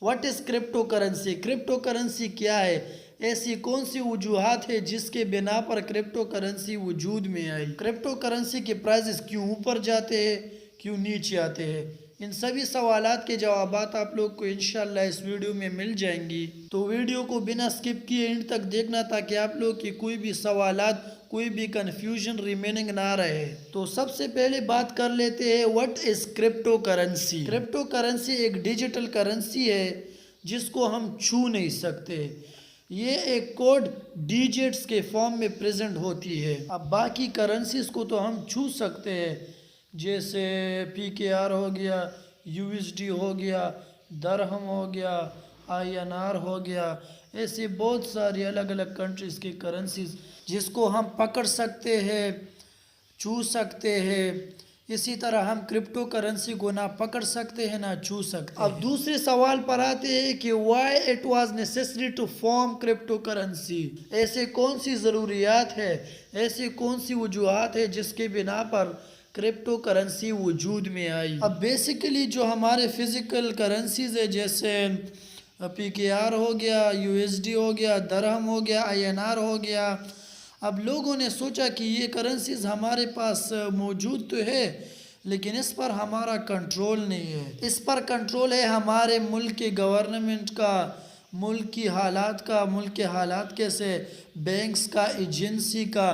What is crypto currency? Crypto currency क्या है? ऐसी कौन सी वजूहात है जिसके बिना पर क्रिप्टो करेंसी वजूद में आई? क्रिप्टो करेंसी के प्राइसेस क्यों ऊपर जाते हैं, क्यों नीचे आते हैं? इन सभी सवालात के जवाबात आप लोग को इंशाल्लाह इस वीडियो में मिल जाएंगी। तो वीडियो को बिना स्किप किए एंड तक देखना ताकि आप लोग की कोई भी सवालात, कोई भी कंफ्यूजन रिमेनिंग ना रहे। तो सबसे पहले बात कर लेते हैं what is crypto currency. Crypto currency एक डिजिटल करेंसी है जिसको हम छू नहीं सकते। ये एक कोड डिजिट्स के फॉर्म में प्रेजेंट होती है। अब बाकी करेंसीज को तो हम छू सकते हैं, जैसे PKR हो गया, USD हो गया, दरहम हो गया, INR हो गया। ऐसे बहुत सारी अलग अलग कंट्रीज़ की करेंसीज जिसको हम पकड़ सकते हैं, छू सकते हैं। इसी तरह हम क्रिप्टो करेंसी को ना पकड़ सकते हैं ना छू सकते हैं। अब दूसरे सवाल पर आते हैं कि why it was necessary to form cryptocurrency. ऐसे कौन सी ज़रूरियात है, ऐसी कौन सी वजूहात है जिसके बिना पर क्रिप्टो करेंसी वजूद में आई? अब बेसिकली जो हमारे फिज़िकल करेंसीज है, जैसे PKR हो गया, USD हो गया, दरहम हो गया, INR हो गया। अब लोगों ने सोचा कि ये करेंसीज हमारे पास मौजूद तो है लेकिन इस पर हमारा कंट्रोल नहीं है। इस पर कंट्रोल है हमारे मुल्क के गवर्नमेंट का, मुल्क की हालात का, मुल्क के हालात कैसे, बैंक्स का, एजेंसी का।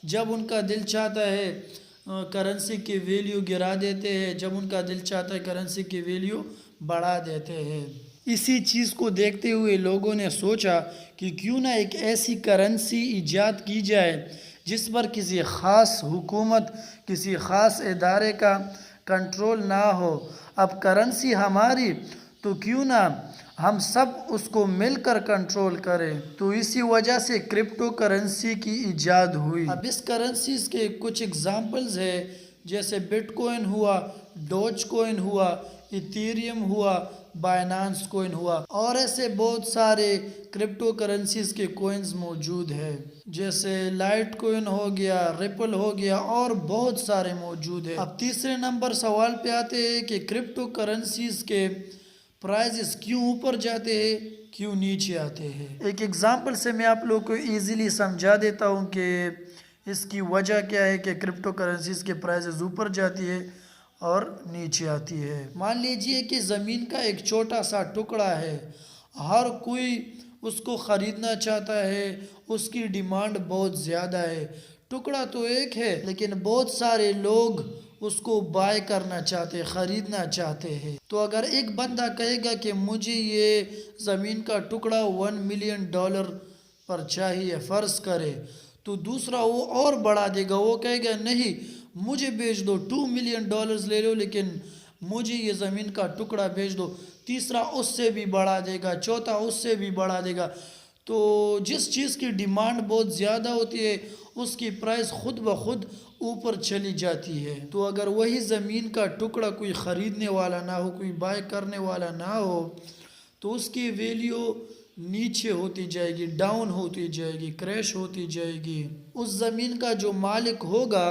जब उनका दिल चाहता है करेंसी की वैल्यू गिरा देते हैं, जब उनका दिल चाहता है करेंसी की वैल्यू बढ़ा देते हैं। इसी चीज़ को देखते हुए लोगों ने सोचा कि क्यों ना एक ऐसी करेंसी ईजाद की जाए जिस पर किसी ख़ास हुकूमत, किसी ख़ास इदारे का कंट्रोल ना हो। अब करेंसी हमारी, तो क्यों ना हम सब उसको मिलकर कंट्रोल करें। तो इसी वजह से क्रिप्टो करेंसी की ईजाद हुई। अब इस करेंसीज के कुछ एग्जांपल्स है, जैसे बिटकॉइन हुआ, डोज कॉइन हुआ, इथेरियम हुआ, बाइनेंस कॉइन हुआ, और ऐसे बहुत सारे क्रिप्टो करेंसीज के कॉइन्स मौजूद है, जैसे लाइट कॉइन हो गया, रिपल हो गया, और बहुत सारे मौजूद है। अब तीसरे नंबर सवाल पे आते हैं कि क्रिप्टो करेंसीज के प्राइसेस क्यों ऊपर जाते हैं, क्यों नीचे आते हैं। एक एग्जांपल से मैं आप लोग को इजीली समझा देता हूँ कि इसकी वजह क्या है कि क्रिप्टो करेंसीज के प्राइसेस ऊपर जाती है और नीचे आती है। मान लीजिए कि ज़मीन का एक छोटा सा टुकड़ा है, हर कोई उसको ख़रीदना चाहता है, उसकी डिमांड बहुत ज़्यादा है। टुकड़ा तो एक है लेकिन बहुत सारे लोग उसको बाय करना चाहते हैं, ख़रीदना चाहते हैं। तो अगर एक बंदा कहेगा कि मुझे ये ज़मीन का टुकड़ा $1 मिलियन पर चाहिए, फ़र्ज़ करे, तो दूसरा वो और बढ़ा देगा, वो कहेगा नहीं मुझे बेच दो, $2 मिलियन ले लो लेकिन मुझे ये ज़मीन का टुकड़ा बेच दो। तीसरा उससे भी बढ़ा देगा, चौथा उससे भी बढ़ा देगा। तो जिस चीज़ की डिमांड बहुत ज़्यादा होती है उसकी प्राइस खुद ब खुद ऊपर चली जाती है। तो अगर वही ज़मीन का टुकड़ा कोई ख़रीदने वाला ना हो, कोई बाय करने वाला ना हो, तो उसकी वैल्यू नीचे होती जाएगी, डाउन होती जाएगी, क्रैश होती जाएगी। उस ज़मीन का जो मालिक होगा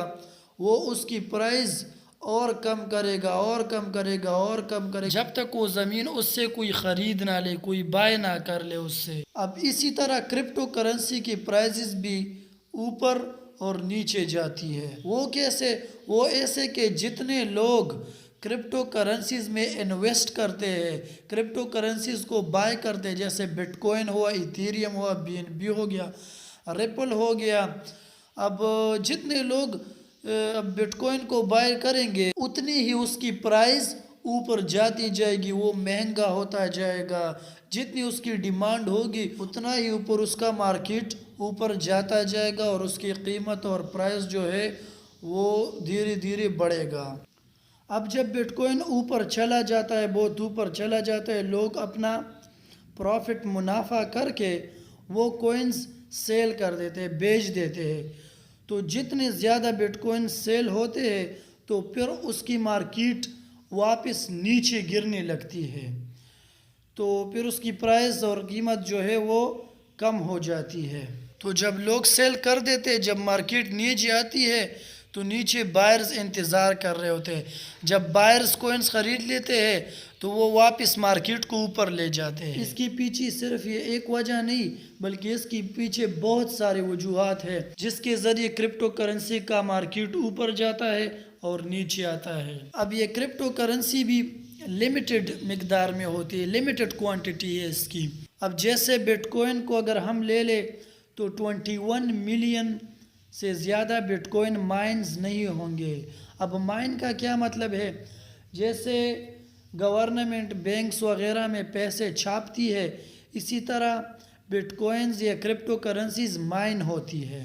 वो उसकी प्राइस और कम करेगा, और कम करेगा, और कम करेगा, जब तक वो ज़मीन उससे कोई ख़रीद ना ले, कोई बाय ना कर ले उससे। अब इसी तरह क्रिप्टो करेंसी की प्राइसेस भी ऊपर और नीचे जाती है। वो कैसे? वो ऐसे कि जितने लोग क्रिप्टो करेंसीज में इन्वेस्ट करते हैं, क्रिप्टो करेंसीज को बाय करते हैं, जैसे बिटकॉइन हुआ, इथेरियम हुआ, BNB हो गया, रिपल हो गया। अब जितने लोग अब बिटकॉइन को बाय करेंगे उतनी ही उसकी प्राइस ऊपर जाती जाएगी, वो महंगा होता जाएगा। जितनी उसकी डिमांड होगी उतना ही ऊपर उसका मार्केट ऊपर जाता जाएगा और उसकी कीमत और प्राइस जो है वो धीरे धीरे बढ़ेगा। अब जब बिटकॉइन ऊपर चला जाता है, बहुत ऊपर चला जाता है, लोग अपना प्रॉफिट मुनाफा करके वो कॉइन्स सेल कर देते हैं, बेच देते हैं। तो जितने ज़्यादा बिटकॉइन सेल होते हैं तो फिर उसकी मार्केट वापस नीचे गिरने लगती है, तो फिर उसकी प्राइस और कीमत जो है वो कम हो जाती है। तो जब लोग सेल कर देते हैं, जब मार्केट नीचे आती है تو نیچے بائرز انتظار کر رہے ہوتے ہیں. جب بائرز کوئنز خرید لیتے ہیں تو وہ واپس مارکیٹ کو اوپر لے جاتے ہیں. اس کی پیچھے صرف یہ ایک وجہ نہیں بلکہ اس کی پیچھے بہت سارے وجوہات ہیں جس کے ذریعے کرپٹو کرنسی کا مارکیٹ اوپر جاتا ہے اور نیچے آتا ہے. اب یہ کرپٹو کرنسی بھی لمیٹڈ مقدار میں ہوتی ہے، لمیٹڈ کوانٹٹی ہے اس کی. اب جیسے بٹ کوئن کو اگر ہم لے لیں تو 21 ملین سے زیادہ بٹ کوئن مائنز نہیں ہوں گے. اب مائن کا کیا مطلب ہے؟ جیسے گورنمنٹ بینکس وغیرہ میں پیسے چھاپتی ہے اسی طرح بٹ کوئنز یا کرپٹو کرنسیز مائن ہوتی ہے.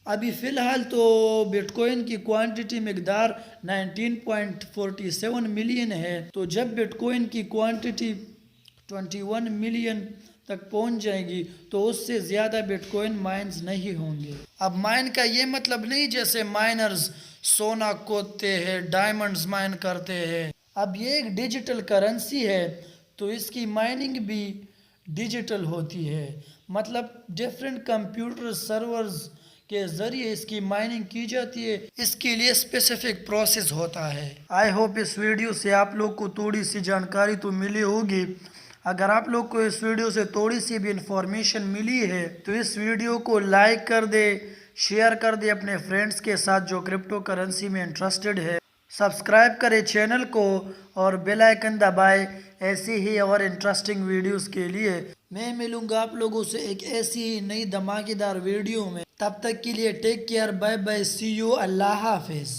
ابھی فی الحال تو بٹ کوئن کی کوانٹٹی مقدار 19.47 ملین ہے. تو جب بٹ کوئن کی کوانٹٹی 21 ملین تک پہنچ جائے گی تو اس سے زیادہ بٹ کوئن مائنز نہیں ہوں گے. اب مائن کا یہ مطلب نہیں جیسے مائنرز سونا کھودتے ہیں، ڈائمنڈز مائن کرتے ہیں. اب یہ ایک ڈیجیٹل کرنسی ہے تو اس کی مائننگ بھی ڈیجیٹل ہوتی ہے، مطلب ڈیفرنٹ کمپیوٹر سرورز کے ذریعے اس کی مائننگ کی جاتی ہے. اس کے لیے اسپیسیفک پروسیس ہوتا ہے. آئی ہوپ اس ویڈیو سے آپ لوگ کو تھوڑی سی جانکاری تو ملی ہوگی. اگر آپ لوگ کو اس ویڈیو سے تھوڑی سی بھی انفارمیشن ملی ہے تو اس ویڈیو کو لائک کر دے، شیئر کر دے اپنے فرینڈز کے ساتھ جو کرپٹو کرنسی میں انٹرسٹڈ ہے. سبسکرائب کرے چینل کو اور بیل آئیکن دبائے ایسی ہی اور انٹرسٹنگ ویڈیوز کے لیے. میں ملوں گا آپ لوگوں سے ایک ایسی ہی نئی دھماکے دار ویڈیو میں. تب تک کے لیے take care, bye bye, see you, اللہ حافظ.